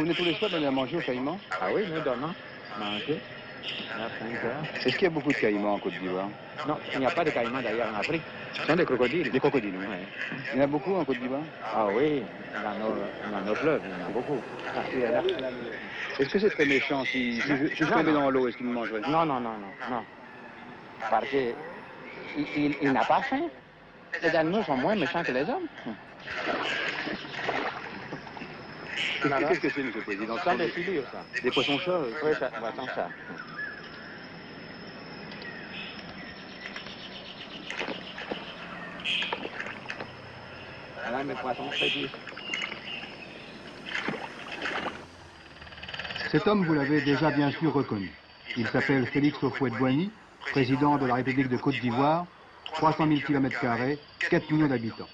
vous venez tous les soirs donner à manger aux caïmans? Ah oui, nous donnons manger à 5 heures. Est-ce qu'il y a beaucoup de caïmans en Côte d'Ivoire? Non, il n'y a pas de caïmans d'ailleurs en Afrique. Ce sont des crocodiles. Des crocodiles, oui. Ouais. Il y en a beaucoup en Côte d'Ivoire? Ah oui, dans nos fleuves, il y en a beaucoup. Ah, il y en a. Est-ce que c'est très méchant si je tombais dans l'eau, est-ce qu'il me mangerait? Non, non, non, non, non. Parce qu'il n'a pas faim. Les animaux sont moins méchants que les hommes. Qu'est-ce que c'est, Monsieur le Président? Ce sont des filures, ça. Des poissons-chats? Oui, ça, poisson-chat. Voilà mes poissons petits. Cet homme, vous l'avez déjà bien sûr reconnu. Il s'appelle Félix Houphouët-Boigny, président de la République de Côte d'Ivoire, 300 000 km², 4 millions d'habitants.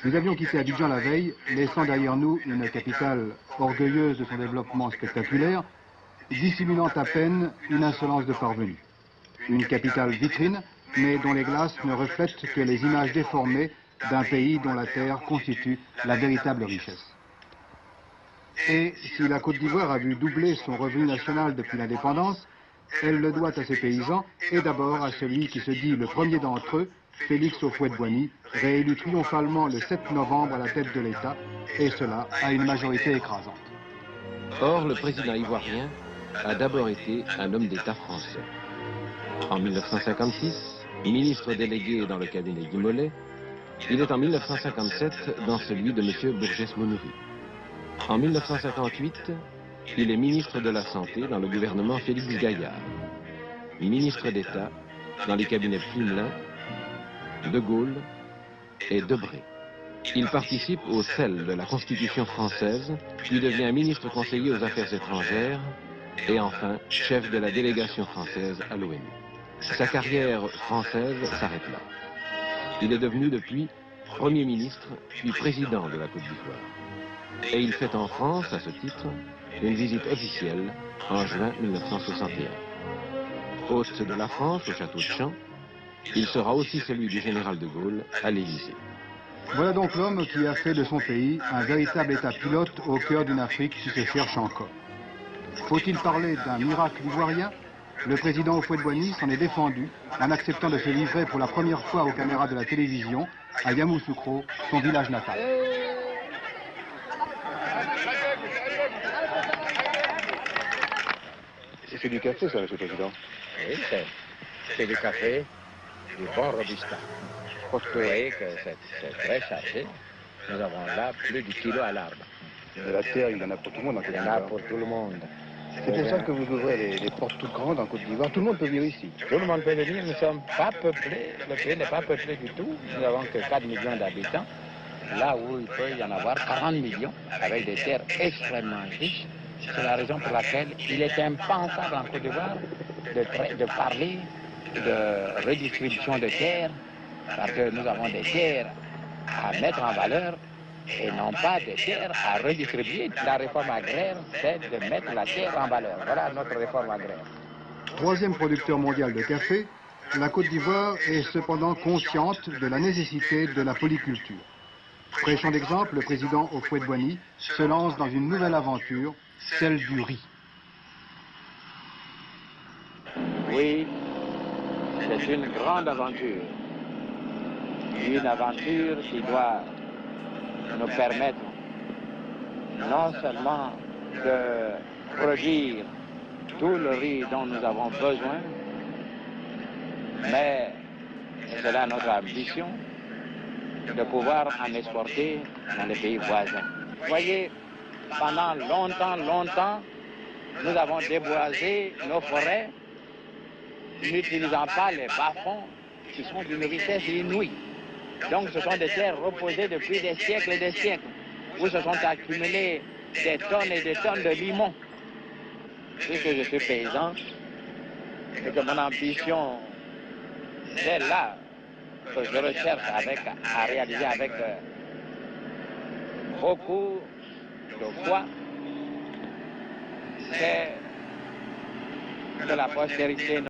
Nous avions quitté Abidjan la veille, laissant derrière nous une capitale orgueilleuse de son développement spectaculaire, dissimulant à peine une insolence de parvenu. Une capitale vitrine, mais dont les glaces ne reflètent que les images déformées d'un pays dont la terre constitue la véritable richesse. Et si la Côte d'Ivoire a vu doubler son revenu national depuis l'indépendance, elle le doit à ses paysans et d'abord à celui qui se dit le premier d'entre eux, Félix Houphouët-Boigny, réélu triomphalement le 7 novembre à la tête de l'État, et cela à une majorité écrasante. Or, le président ivoirien a d'abord été un homme d'État français. En 1956, ministre délégué dans le cabinet Guy Mollet, il est en 1957 dans celui de M. Bourges-Monoury. En 1958, il est ministre de la Santé dans le gouvernement Félix Gaillard, ministre d'État dans les cabinets Plumelin, De Gaulle et Debré. Il participe au sel de la Constitution française, puis devient ministre conseiller aux Affaires étrangères et enfin chef de la délégation française à l'ONU. Sa carrière française s'arrête là. Il est devenu depuis Premier ministre puis président de la Côte d'Ivoire. Et il fait en France, à ce titre, une visite officielle en juin 1961. Hôte de la France au château de Champs, il sera aussi celui du général de Gaulle à l'Élysée. Voilà donc l'homme qui a fait de son pays un véritable État pilote au cœur d'une Afrique qui se cherche encore. Faut-il parler d'un miracle ivoirien? Le président Houphouët-Boigny s'en est défendu en acceptant de se livrer pour la première fois aux caméras de la télévision à Yamoussoukro, son village natal. C'est du café, ça, Monsieur le Président? Oui, c'est du café, du bon robusta. Vous voyez que c'est très chargé. Nous avons là plus de kilos à l'arbre. De la terre, il y en a pour tout le monde en Côte Il y en d'Ivoire. a pour tout le monde. C'est pour ça que vous ouvrez les portes toutes grandes en Côte d'Ivoire. Tout le monde peut venir ici. Tout le monde peut venir, nous ne sommes pas peuplés. Le pays n'est pas peuplé du tout. Nous n'avons que 4 millions d'habitants. Là où il peut y en avoir 40 millions, avec des terres extrêmement riches. C'est la raison pour laquelle il est impensable en Côte d'Ivoire de parler de redistribution de terres, parce que nous avons des terres à mettre en valeur et non pas des terres à redistribuer. La réforme agraire, c'est de mettre la terre en valeur. Voilà notre réforme agraire. Troisième producteur mondial de café, la Côte d'Ivoire est cependant consciente de la nécessité de la polyculture. Prêchant d'exemple, le président Houphouët-Boigny se lance dans une nouvelle aventure, celle du riz. Oui, c'est une grande aventure. Une aventure qui doit nous permettre non seulement de produire tout le riz dont nous avons besoin, mais, et c'est là notre ambition, de pouvoir en exporter dans les pays voisins. Vous voyez, pendant longtemps, nous avons déboisé nos forêts, n'utilisant pas les bas-fonds qui sont d'une richesse inouïe. Donc ce sont des terres reposées depuis des siècles et des siècles, où se sont accumulées des tonnes et des tonnes de limon. Puisque je suis paysan, et que mon ambition, c'est là que je recherche à réaliser avec beaucoup de foi, c'est que la postérité